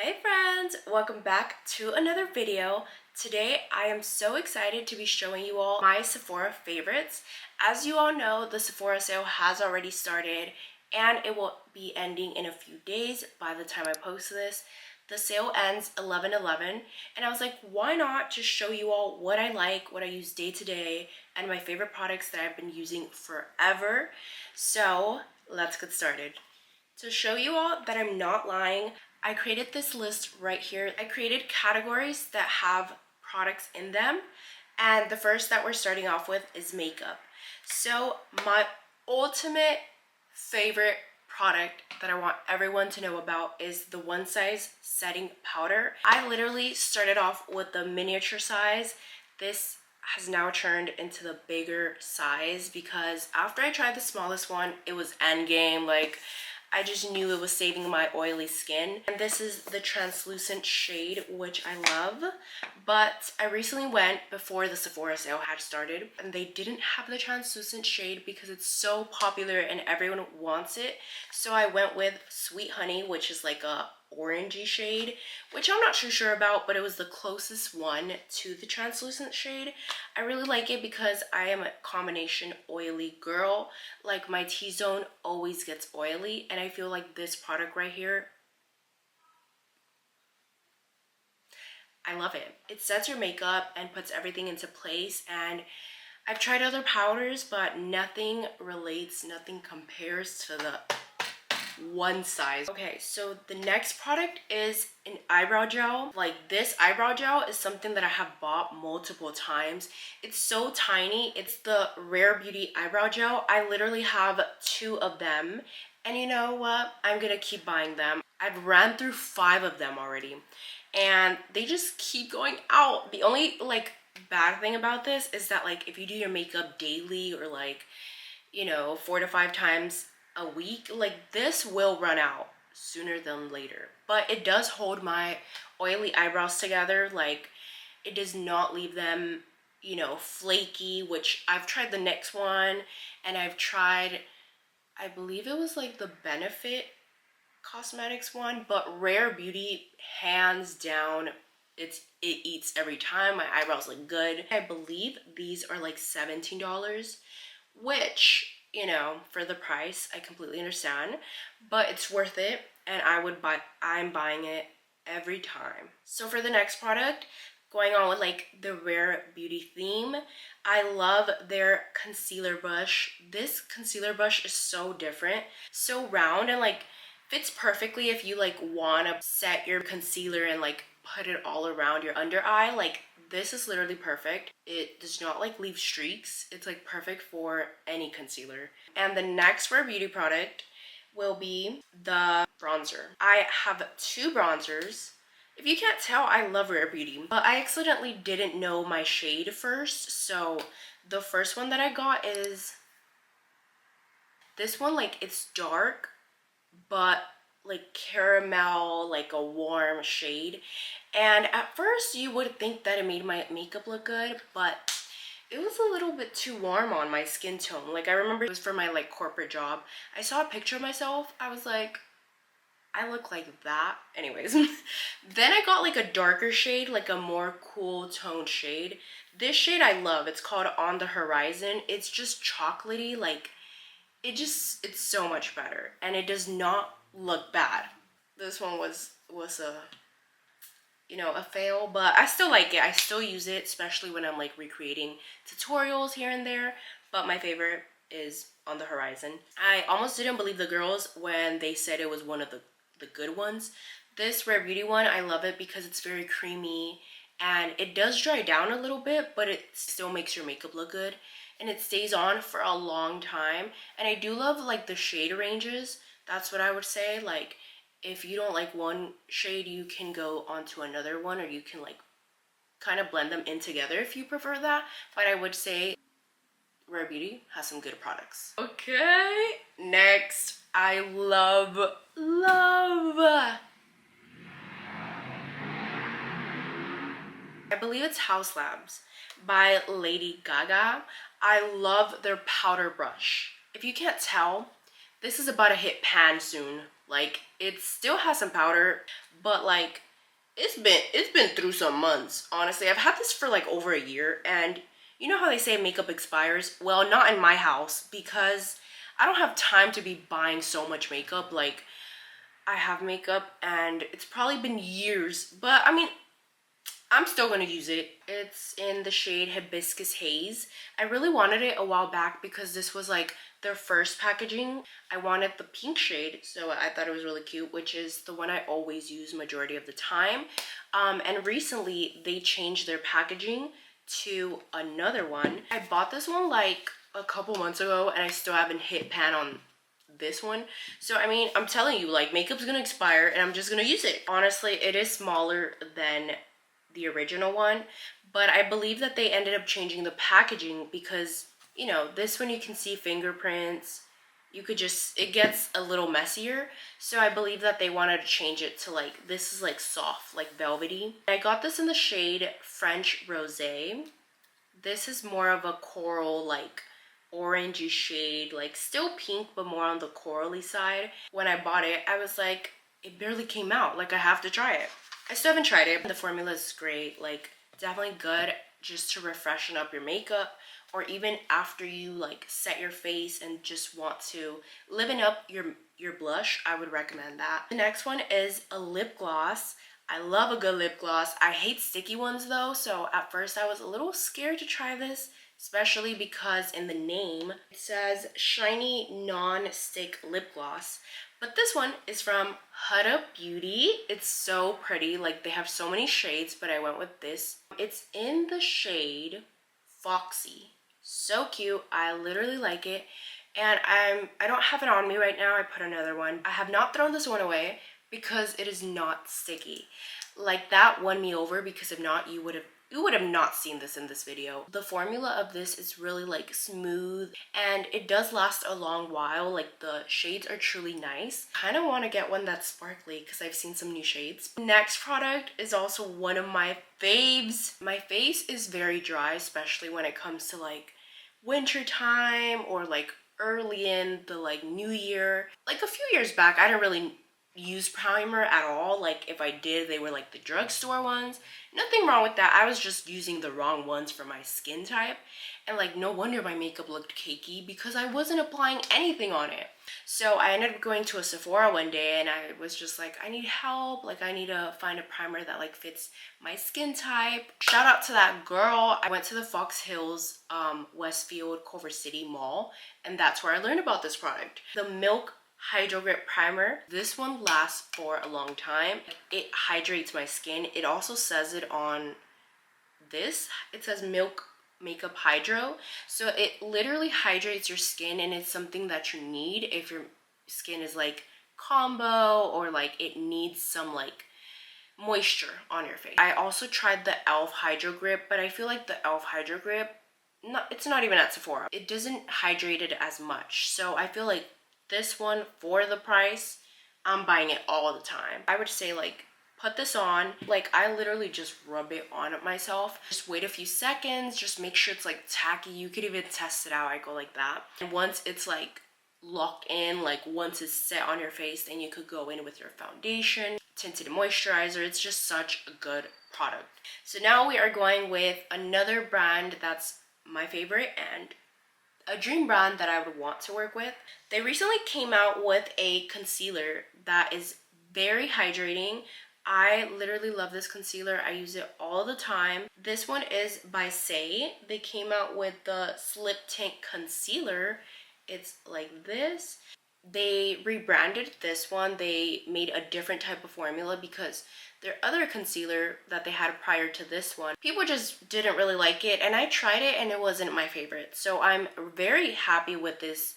Hey friends, welcome back to another video. Today I am so excited to be showing you all my Sephora favorites. As you all know, the Sephora sale has already started and it will be ending in a few days by the time I post this. The sale ends 11/11 and I was like, why not just show you all what I like, what I use day to day, and my favorite products that I've been using forever. So let's get started. To show you all that I'm not lying, I created this list right here. I created categories that have products in them, and the first that we're starting off with is makeup. So my ultimate favorite product that I want everyone to know about is the One Size Setting Powder. I literally started off with the miniature size. This has now turned into the bigger size because after I tried the smallest one, it was endgame. Like, I just knew it was saving my oily skin. And this is the translucent shade, which I love. But I recently went before the Sephora sale had started and they didn't have the translucent shade because it's so popular and everyone wants it. So I went with Sweet Honey, which is like a orangey shade, which I'm not too sure about, but it was the closest one to the translucent shade. I really like it because I am a combination oily girl. Like, my T-zone always gets oily, and I feel like this product right here, I love it. It sets your makeup and puts everything into place, and I've tried other powders, but nothing relates, nothing compares to the One Size. Okay, so the next product is an eyebrow gel. Like, this eyebrow gel is something that I have bought multiple times. It's so tiny. It's the Rare Beauty eyebrow gel. I literally have 2 of them, and you know what? I'm gonna keep buying them. I've ran through 5 of them already and they just keep going out. The only like bad thing about this is that, like, if you do your makeup daily or like, you know, 4 to 5 times a week, like, this will run out sooner than later. But it does hold my oily eyebrows together. Like, it does not leave them, you know, flaky, which I've tried the next one, and I've tried, I believe it was like the Benefit Cosmetics one, but Rare Beauty, hands down, it eats every time. My eyebrows look good. I believe these are like $17, which, you know, for the price, I completely understand, but it's worth it, and I'm buying it every time. So for the next product, going on with like the Rare Beauty theme, I love their concealer brush. This concealer brush is so different, so round, and like fits perfectly if you like want to set your concealer and like put it all around your under eye. Like, this is literally perfect. It does not like leave streaks. It's like perfect for any concealer. And the next Rare Beauty product will be the bronzer. I have 2 bronzers. If you can't tell, I love Rare Beauty, but I accidentally didn't know my shade first. So the first one that I got is this one. Like, it's dark, but like caramel, like a warm shade. And at first you would think that it made my makeup look good, but it was a little bit too warm on my skin tone. Like, I remember it was for my like corporate job. I saw a picture of myself. I was like, I look like that. Anyways, then I got like a darker shade, like a more cool toned shade. This shade I love. It's called On the Horizon. It's just chocolatey. Like, it's so much better, and it does not look bad. This one was a, you know, a fail, but I still like it. I still use it, especially when I'm like recreating tutorials here and there. But my favorite is On the Horizon. I almost didn't believe the girls when they said it was one of the good ones. This Rare Beauty one, I love it because it's very creamy and it does dry down a little bit, but it still makes your makeup look good, and it stays on for a long time. And I do love like the shade ranges. That's what I would say. Like, if you don't like one shade, you can go on to another one, or you can like kind of blend them in together if you prefer that. But I would say Rare Beauty has some good products. Okay, next, I love I believe it's House Labs by Lady Gaga. I love their powder brush. If you can't tell, this is about to hit pan soon. Like, it still has some powder, but like it's been through some months. Honestly, I've had this for like over a year, and you know how they say makeup expires? Well, not in my house, because I don't have time to be buying so much makeup. Like, I have makeup and it's probably been years, but I mean, I'm still gonna use it. It's in the shade Hibiscus Haze. I really wanted it a while back because this was like their first packaging. I wanted the pink shade, so I thought it was really cute, which is the one I always use majority of the time. And recently they changed their packaging to another one. I bought this one like a couple months ago and I still haven't hit pan on this one. So I mean, I'm telling you, like, makeup's gonna expire and I'm just gonna use it. Honestly, it is smaller than the original one, but I believe that they ended up changing the packaging because, you know, this one you can see fingerprints. You could just, it gets a little messier. So I believe that they wanted to change it to like, this is like soft, like velvety. I got this in the shade French Rosé. This is more of a coral, like orangey shade, like still pink, but more on the corally side. When I bought it, I was like, it barely came out. Like, I have to try it. I still haven't tried it. The formula is great. Like, definitely good just to refreshen up your makeup, or even after you like set your face and just want to liven up your blush. I would recommend that. The next one is a lip gloss. I love a good lip gloss. I hate sticky ones though, so at first I was a little scared to try this, especially because in the name it says shiny non-stick lip gloss. But this one is from Huda Beauty. It's so pretty. Like, they have so many shades, but I went with this. It's in the shade Foxy. So cute. I literally like it. And I don't have it on me right now. I put another one. I have not thrown this one away because it is not sticky. Like, that won me over, because if not, you would have not seen this in this video. The formula of this is really like smooth, and it does last a long while. Like, the shades are truly nice. Kind of want to get one that's sparkly because I've seen some new shades. Next product is also one of my faves. My face is very dry, especially when it comes to like winter time or like early in the like new year. Like, a few years back, I didn't really use primer at all. Like, if I did, they were like the drugstore ones. Nothing wrong with that. I was just using the wrong ones for my skin type, and like, no wonder my makeup looked cakey, because I wasn't applying anything on it. So I ended up going to a Sephora one day and I was just like, I need help. Like, I need to find a primer that like fits my skin type. Shout out to that girl. I went to the Fox Hills Westfield Culver City Mall, and that's where I learned about this product. The Milk Hydro Grip Primer. This one lasts for a long time. It hydrates my skin. It also says it on this. It says Milk Makeup Hydro. So it literally hydrates your skin, and it's something that you need if your skin is like combo, or like it needs some like moisture on your face. I also tried the e.l.f. Hydro Grip, but I feel like the e.l.f. Hydro Grip, it's not even at Sephora. It doesn't hydrate it as much. So I feel like this one, for the price, I'm buying it all the time. I would say, like, put this on. Like, I literally just rub it on it myself. Just wait a few seconds. Just make sure it's like tacky. You could even test it out. I go like that. And once it's like locked in, like once it's set on your face, then you could go in with your foundation, tinted moisturizer. It's just such a good product. So now we are going with another brand that's my favorite and a dream brand that I would want to work with. They recently came out with a concealer that is very hydrating. I literally love this concealer. I use it all the time. This one is by Say. They came out with the Slip Tint Concealer. It's like this. They rebranded this one. They made a different type of formula because their other concealer that they had prior to this one, people just didn't really like it, and I tried it and it wasn't my favorite. So I'm very happy with this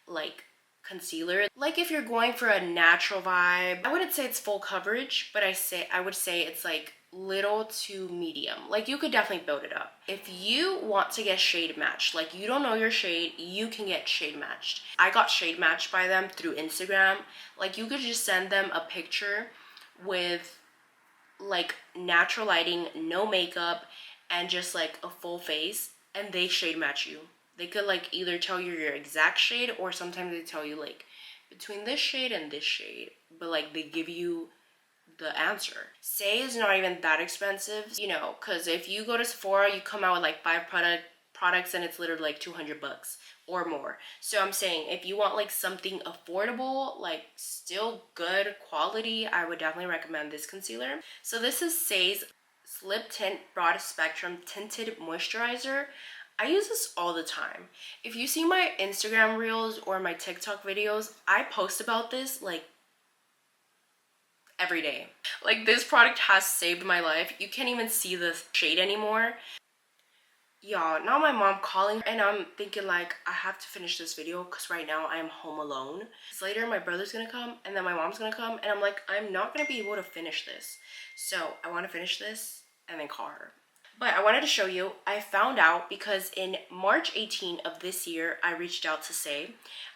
like concealer. Like, if you're going for a natural vibe, I wouldn't say it's full coverage, but I would say it's like little to medium. Like, you could definitely build it up. If you want to get shade matched, like you don't know your shade, you can get shade matched. I got shade matched by them through Instagram. Like, you could just send them a picture with like natural lighting, no makeup, and just like a full face, and they shade match you. They could like either tell you your exact shade, or sometimes they tell you like between this shade and this shade, but like they give you the answer. Say is not even that expensive, you know, because if you go to Sephora, you come out with like five products and it's literally like 200 bucks or more. So I'm saying if you want like something affordable, like still good quality, I would definitely recommend this concealer. So this is Say's Slip Tint Broad Spectrum Tinted Moisturizer. I use this all the time. If you see my Instagram reels or my TikTok videos, I post about this like every day. Like, this product has saved my life. You can't even see the shade anymore. Y'all, now my mom calling and I'm thinking like I have to finish this video because right now I am home alone. Because later my brother's gonna come and then my mom's gonna come and I'm like, I'm not gonna be able to finish this. So I want to finish this and then call her. But I wanted to show you, I found out because in March 18 of this year, I reached out to Say.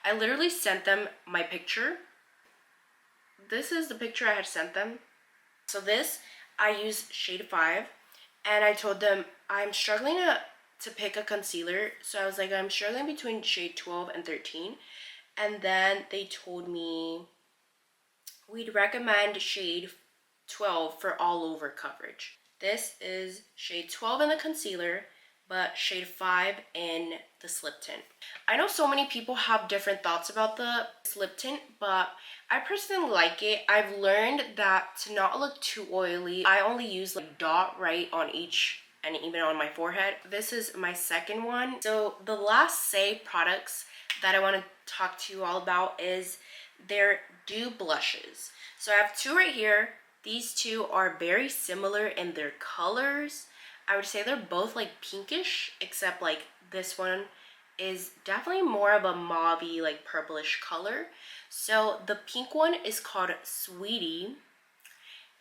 I literally sent them my picture. This is the picture I had sent them. So this, I use shade 5 and I told them I'm struggling to pick a concealer. So I was like, I'm struggling between shade 12 and 13. And then they told me we'd recommend shade 12 for all over coverage. This is shade 12 in the concealer, but shade 5 in the slip tint. I know so many people have different thoughts about the slip tint, but I personally like it. I've learned that to not look too oily, I only use like dot right on each and even on my forehead. This is my second one. So the last Say products that I want to talk to you all about is their dew blushes. So I have two right here. These two are very similar in their colors. I would say they're both like pinkish, except like this one is definitely more of a mauvey, like purplish color. So the pink one is called Sweetie,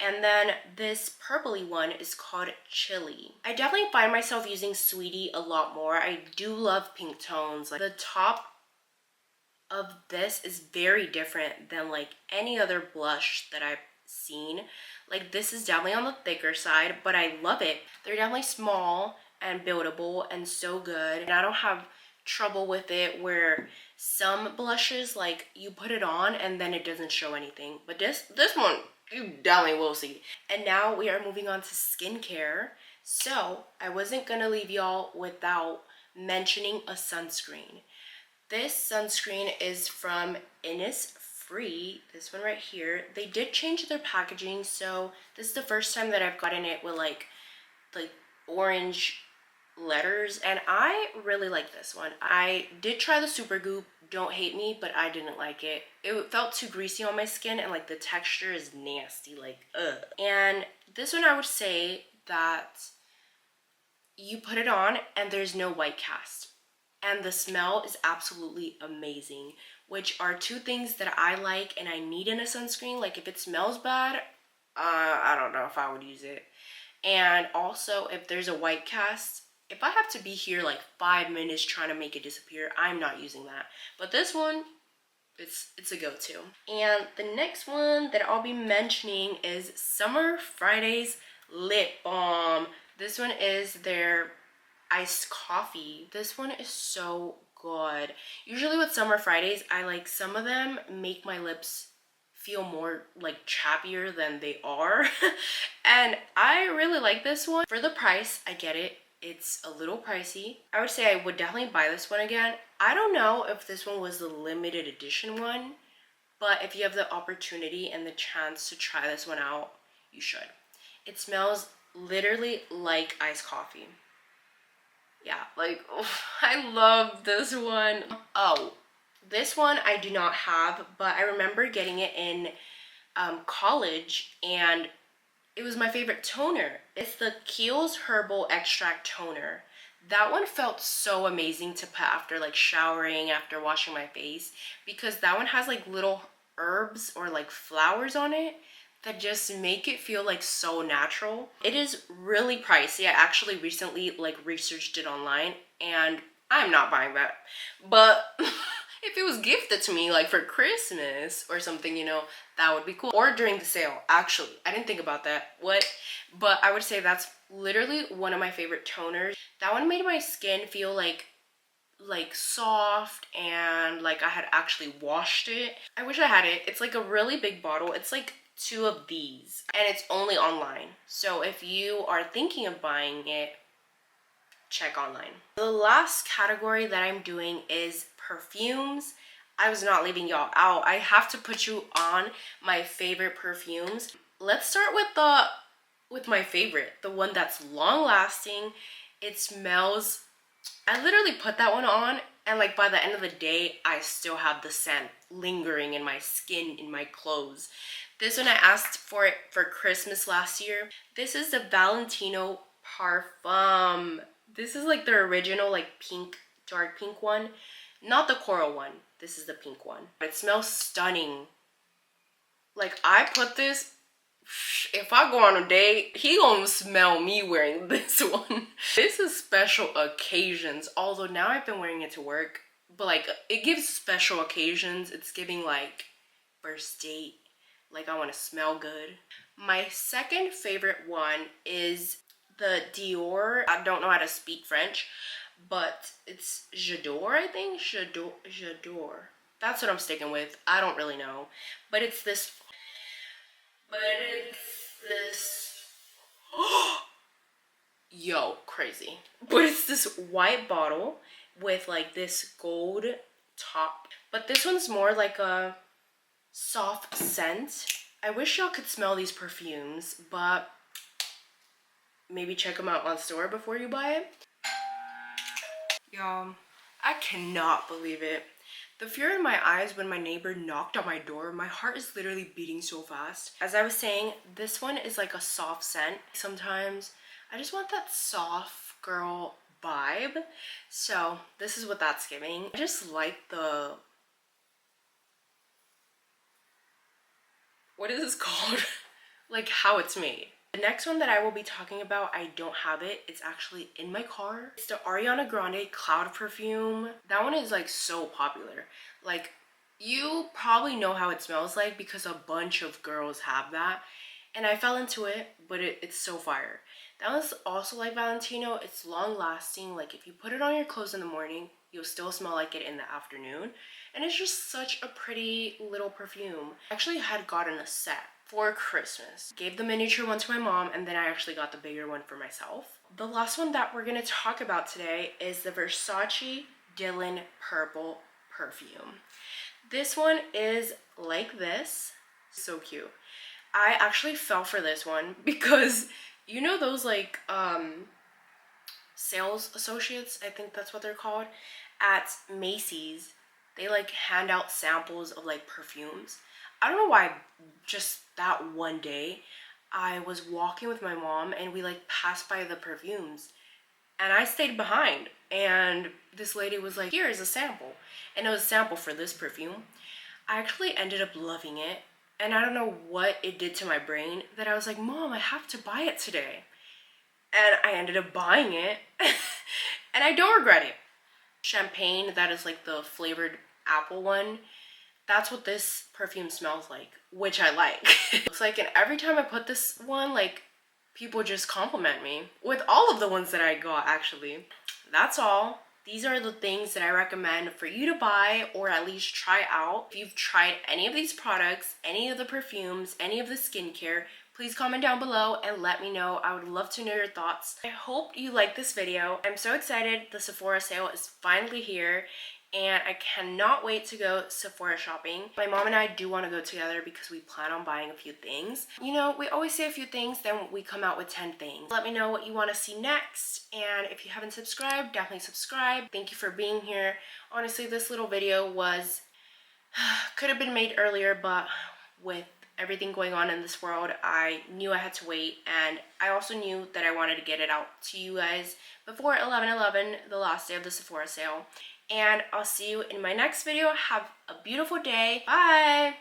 and then this purpley one is called Chili. I definitely find myself using Sweetie a lot more. I do love pink tones. Like, the top of this is very different than like any other blush that I've seen. Like, this is definitely on the thicker side, but I love it. They're definitely small and buildable and so good, and I don't have trouble with it where some blushes, like, you put it on and then it doesn't show anything, but this one you definitely will see. And now we are moving on to skincare. So I wasn't gonna leave y'all without mentioning a sunscreen. This sunscreen is from Innisfree, this one right here. They did change their packaging, so this is the first time that I've gotten it with like orange letters, and I really like this one. I did try the Super Goop, don't hate me, but I didn't like it. It felt too greasy on my skin, and like the texture is nasty, like ugh. And this one, I would say that you put it on and there's no white cast, and the smell is absolutely amazing, which are two things that I like and I need in a sunscreen. Like, if it smells bad, I don't know if I would use it. And also, if there's a white cast, if I have to be here like 5 minutes trying to make it disappear, I'm not using that. But this one, it's a go-to. And the next one that I'll be mentioning is Summer Fridays Lip Balm. This one is their iced coffee. This one is so good. Usually with Summer Fridays, I like some of them make my lips feel more like chappier than they are. And I really like this one. For the price, I get it. It's a little pricey. I would say I would definitely buy this one again. I don't know if this one was the limited edition one, but if you have the opportunity and the chance to try this one out, you should. It smells literally like iced coffee. Yeah, like, oh, I love this one. Oh, this one I do not have, but I remember getting it in college, and it was my favorite toner. It's the Kiehl's Herbal Extract Toner. That one felt so amazing to put after like showering, after washing my face, because that one has like little herbs or like flowers on it that just make it feel like so natural. It is really pricey. I actually recently like researched it online, and I'm not buying that. But if it was gifted to me like for Christmas or something, you know, that would be cool. Or during the sale, actually. I didn't think about that. What? But I would say that's literally one of my favorite toners. That one made my skin feel like like soft and like I had actually washed it. I wish I had it. It's like a really big bottle. It's like 2 of these and it's only online. So if you are thinking of buying it, check online. The last category that I'm doing is perfumes. I was not leaving y'all out. I have to put you on my favorite perfumes. Let's start with my favorite, the one that's long lasting. It smells, I literally put that one on and like by the end of the day, I still have the scent lingering in my skin, in my clothes. This one I asked for it for Christmas last year. This is the Valentino Parfum. This is like the original like pink, dark pink one. Not the coral one. This is the pink one. It smells stunning. Like I put this, if I go on a date, he gonna smell me wearing this one. This is special occasions, although now I've been wearing it to work, but like it gives special occasions. It's giving like first date, like I want to smell good. My second favorite one is the Dior. I don't know how to speak French, but it's J'adore, I think. J'adore. That's what I'm sticking with. I don't really know, but it's this. Yo, crazy. But it's this white bottle with like this gold top. But this one's more like a soft scent. I wish y'all could smell these perfumes, but maybe check them out on store before you buy it. Y'all, I cannot believe it. The fear in my eyes when my neighbor knocked on my door, my heart is literally beating so fast. As I was saying, this one is like a soft scent. Sometimes I just want that soft girl vibe. So this is what that's giving. I just like the, what is this called? Like how it's made. The next one that I will be talking about, I don't have it. It's actually in my car. It's the Ariana Grande Cloud Perfume. That one is like so popular. Like you probably know how it smells like because a bunch of girls have that. And I fell into it, but it's so fire. That one's also like Valentino. It's long lasting. Like if you put it on your clothes in the morning, you'll still smell like it in the afternoon. And it's just such a pretty little perfume. I actually had gotten a set for Christmas. Gave the miniature one to my mom and then I actually got the bigger one for myself. The last one that we're gonna talk about today is the Versace Dylan Purple Perfume. This one is like this. So cute. I actually fell for this one because you know those like sales associates, I think that's what they're called, at Macy's. They like hand out samples of like perfumes. I don't know why, just that one day I was walking with my mom and we like passed by the perfumes and I stayed behind and this lady was like, here is a sample, and it was a sample for this perfume. I actually ended up loving it and I don't know what it did to my brain that I was like, Mom, I have to buy it today. And I ended up buying it and I don't regret it. Champagne, that is like the flavored apple one. That's what this perfume smells like, which I like. Looks like, and every time I put this one, like people just compliment me with all of the ones that I got actually. That's all. These are the things that I recommend for you to buy or at least try out. If you've tried any of these products, any of the perfumes, any of the skincare, please comment down below and let me know. I would love to know your thoughts. I hope you like this video. I'm so excited. The Sephora sale is finally here and I cannot wait to go Sephora shopping. My mom and I do want to go together because we plan on buying a few things. You know, we always say a few things, then we come out with 10 things. Let me know what you want to see next, and if you haven't subscribed, definitely subscribe. Thank you for being here. Honestly, this little video was, could have been made earlier, but with everything going on in this world, I knew I had to wait, and I also knew that I wanted to get it out to you guys before 11/11, the last day of the Sephora sale. And I'll see you in my next video. Have a beautiful day. Bye!